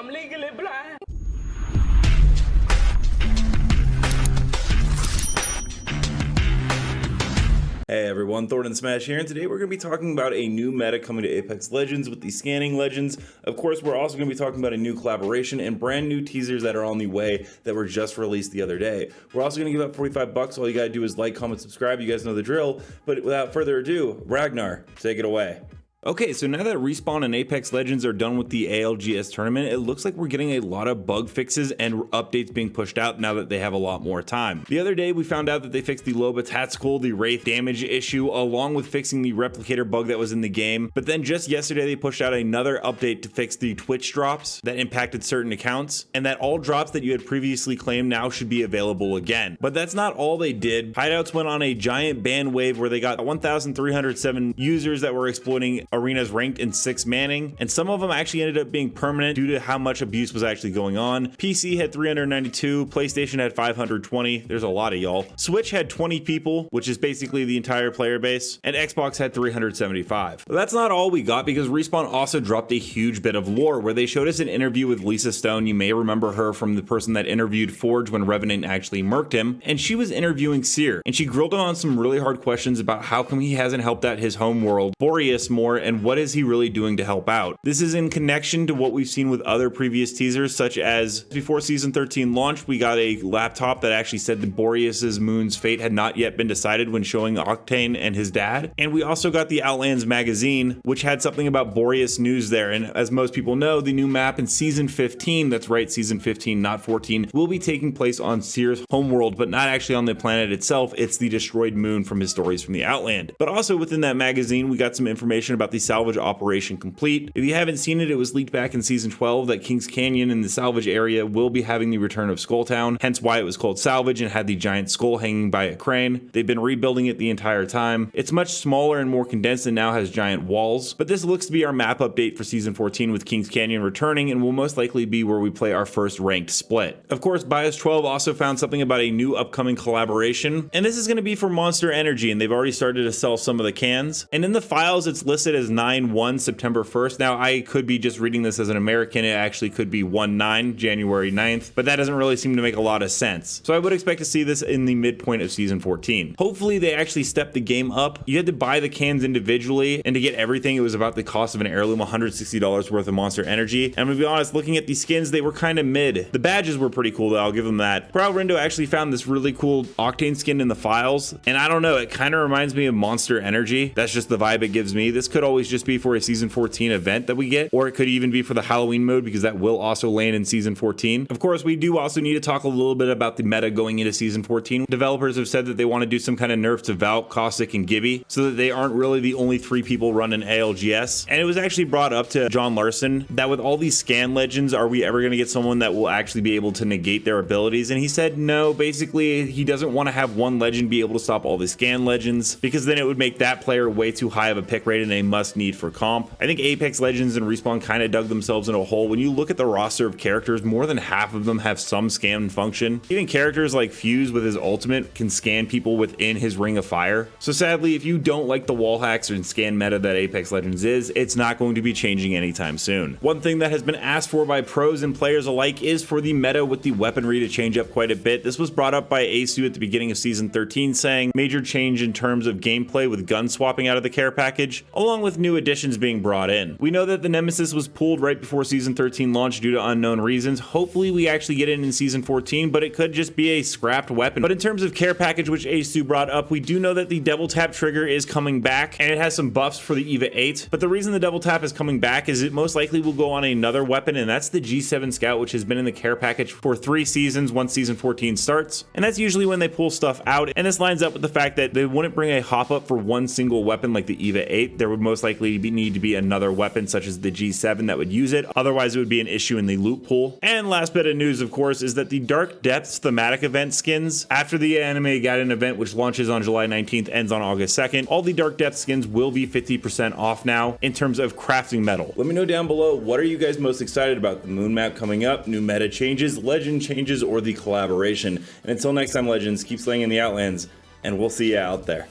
I'm legally blind. Hey everyone, Thordan Smash here, and today we're going to be talking about a new meta coming to Apex Legends with the scanning legends. Of course, we're also going to be talking about a new collaboration and brand new teasers that are on the way that were just released the other day. We're also going to give out 45 bucks. All you got to do is like, comment, subscribe. You guys know the drill. But without further ado, Ragnar, take it away. Okay, so now that Respawn and Apex Legends are done with the ALGS tournament, it looks like we're getting a lot of bug fixes and updates being pushed out now that they have a lot more time. The other day, we found out that they fixed the Loba Tactical, the Wraith damage issue, along with fixing the replicator bug that was in the game. But then just yesterday, they pushed out another update to fix the Twitch drops that impacted certain accounts, and that all drops that you had previously claimed now should be available again. But that's not all they did. Hideouts went on a giant ban wave where they got 1,307 users that were exploiting arenas ranked in 6 manning, and some of them actually ended up being permanent due to how much abuse was actually going on. PC had 392, PlayStation had 520, there's a lot of y'all. Switch had 20 people, which is basically the entire player base, and Xbox had 375. But that's not all we got, because Respawn also dropped a huge bit of lore where they showed us an interview with Lisa Stone. You may remember her from the person that interviewed Forge when Revenant actually murked him, and she was interviewing Seer, and she grilled him on some really hard questions about how come he hasn't helped out his home world, Boreas, more, and what is he really doing to help out. This is in connection to what we've seen with other previous teasers, such as before season 13 launched, we got a laptop that actually said that Boreas's moon's fate had not yet been decided when showing Octane and his dad. And we also got the Outlands magazine, which had something about Boreas news there. And as most people know, the new map in season 15, that's right, season 15, not 14, will be taking place on Seer's homeworld, but not actually on the planet itself. It's the destroyed moon from his stories from the Outland. But also within that magazine, we got some information about the salvage operation complete. If you haven't seen it, it was leaked back in season 12 that Kings Canyon in the salvage area will be having the return of Skulltown, hence why it was called salvage and had the giant skull hanging by a crane. They've been rebuilding it the entire time. It's much smaller and more condensed and now has giant walls, but this looks to be our map update for season 14 with Kings Canyon returning and will most likely be where we play our first ranked split. Of course, Bias 12 also found something about a new upcoming collaboration, and this is going to be for Monster Energy, and they've already started to sell some of the cans, and in the files it's listed as 9/1 September 1st. Now I could be just reading this as an American, it actually could be 1/9 January 9th, but that doesn't really seem to make a lot of sense. So I would expect to see this in the midpoint of season 14. Hopefully they actually step the game up. You had to buy the cans individually, and to get everything it was about the cost of an heirloom, $160 worth of Monster Energy. And I'm gonna be honest, looking at these skins, they were kind of mid. The badges were pretty cool though, I'll give them that. Kralrindo actually found this really cool Octane skin in the files, and I don't know, it kind of reminds me of Monster Energy. That's just the vibe it gives me. This could always just be for a season 14 event that we get, or it could even be for the Halloween mode because that will also land in season 14. Of course, we do also need to talk a little bit about the meta going into season 14. Developers have said that they want to do some kind of nerf to Valk, Caustic, and Gibby so that they aren't really the only 3 people running ALGS. And it was actually brought up to John Larson that with all these scan legends, are we ever going to get someone that will actually be able to negate their abilities? And he said no, basically he doesn't want to have one legend be able to stop all the scan legends because then it would make that player way too high of a pick rate and a must need for comp. I think Apex Legends and Respawn kind of dug themselves in a hole. When you look at the roster of characters, more than half of them have some scan function. Even characters like Fuse with his ultimate can scan people within his ring of fire. So sadly, if you don't like the wall hacks and scan meta that Apex Legends is, it's not going to be changing anytime soon. One thing that has been asked for by pros and players alike is for the meta with the weaponry to change up quite a bit. This was brought up by Asu at the beginning of season 13, saying major change in terms of gameplay with gun swapping out of the care package, along with new additions being brought in. We know that the Nemesis was pulled right before season 13 launched due to unknown reasons. Hopefully we actually get it in season 14, but it could just be a scrapped weapon. But in terms of care package, which Asu brought up, we do know that the double tap trigger is coming back, and it has some buffs for the EVA 8. But the reason the double tap is coming back is it most likely will go on another weapon, and that's the G7 Scout, which has been in the care package for 3 seasons once season 14 starts. And that's usually when they pull stuff out, and this lines up with the fact that they wouldn't bring a hop up for one single weapon like the EVA 8. There would most likely need to be another weapon such as the G7 that would use it. Otherwise it would be an issue in the loot pool. And last bit of news, of course, is that the Dark Depths thematic event skins, after the Anime Gaiden event, which launches on July 19th, ends on August 2nd, all the Dark Depths skins will be 50% off now in terms of crafting metal. Let me know down below, what are you guys most excited about? The moon map coming up, new meta changes, legend changes, or the collaboration? And until next time, legends, keep slaying in the Outlands, and we'll see you out there.